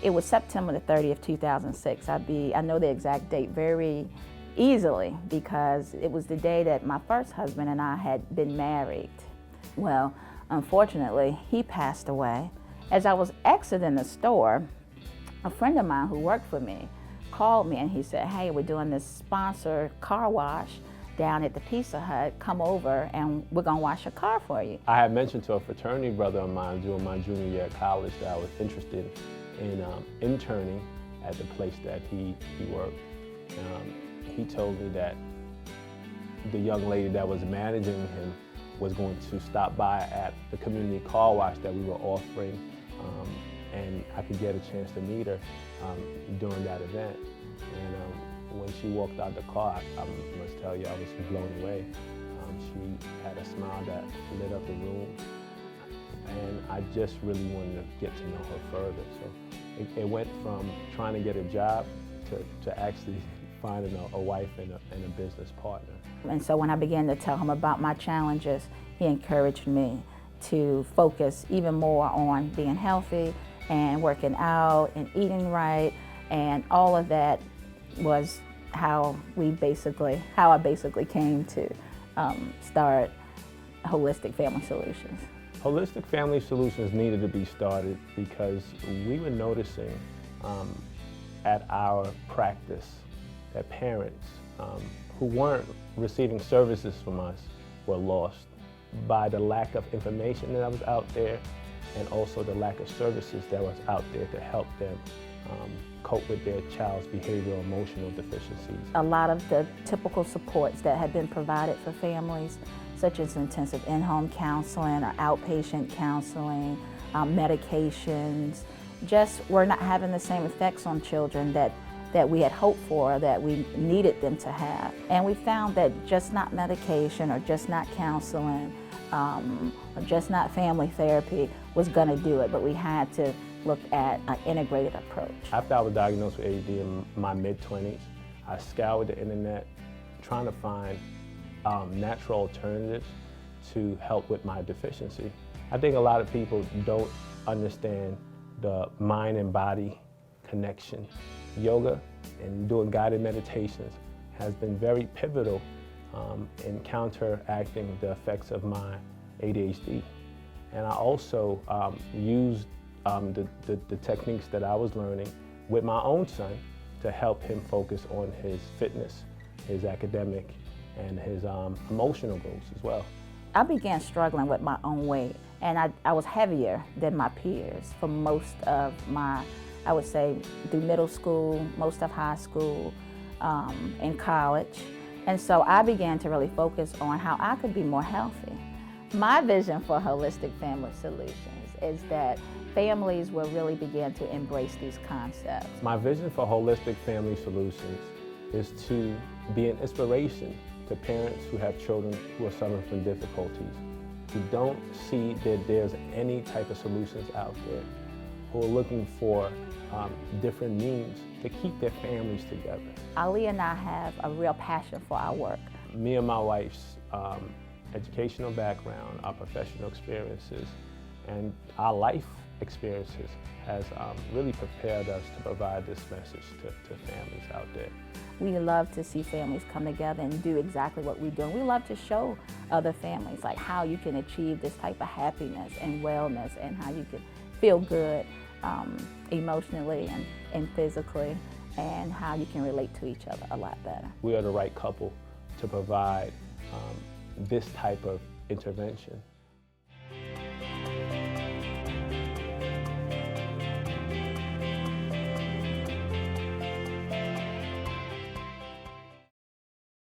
It was September the 30th, 2006. I know the exact date very easily because it was the day that my first husband and I had been married. Well, unfortunately, he passed away. As I was exiting the store, a friend of mine who worked for me called me and he said, "Hey, we're doing this sponsored car wash down at the Pizza Hut. Come over and we're gonna wash your car for you." I had mentioned to a fraternity brother of mine during my junior year at college that I was interested in interning at the place that he worked. He told me that the young lady that was managing him was going to stop by at the community car wash that we were offering, and I could get a chance to meet her during that event. And when she walked out the car, I must tell you, I was blown away. She had a smile that lit up the room, and I just really wanted to get to know her further. So it went from trying to get a job to actually finding a wife and a business partner. And so when I began to tell him about my challenges, he encouraged me to focus even more on being healthy and working out and eating right, and all of that was how I basically came to start Holistic Family Solutions. Holistic Family Solutions needed to be started because we were noticing at our practice that parents who weren't receiving services from us were lost by the lack of information that was out there, and also the lack of services that was out there to help them cope with their child's behavioral emotional deficiencies. A lot of the typical supports that had been provided for families, such as intensive in-home counseling or outpatient counseling, medications, just were not having the same effects on children that we had hoped for, that we needed them to have. And we found that just not medication or just not counseling or just not family therapy was going to do it, but we had to look at an integrated approach. After I was diagnosed with ADD in my mid-20s, I scoured the internet trying to find natural alternatives to help with my deficiency. I think a lot of people don't understand the mind and body connection. Yoga and doing guided meditations has been very pivotal in counteracting the effects of my ADHD. And I also used the techniques that I was learning with my own son to help him focus on his fitness, his academic, and his emotional goals as well. I began struggling with my own weight, and I was heavier than my peers for most of my, I would say, through middle school, most of high school, and college. And so I began to really focus on how I could be more healthy. My vision for Holistic Family Solutions is that families will really begin to embrace these concepts. My vision for Holistic Family Solutions is to be an inspiration to parents who have children who are suffering from difficulties, who don't see that there's any type of solutions out there, who are looking for different means to keep their families together. Ali and I have a real passion for our work. Me and my wife's educational background, our professional experiences, and our life experiences has really prepared us to provide this message to families out there. We love to see families come together and do exactly what we do. And we love to show other families like how you can achieve this type of happiness and wellness, and how you can feel good emotionally and physically, and how you can relate to each other a lot better. We are the right couple to provide this type of intervention.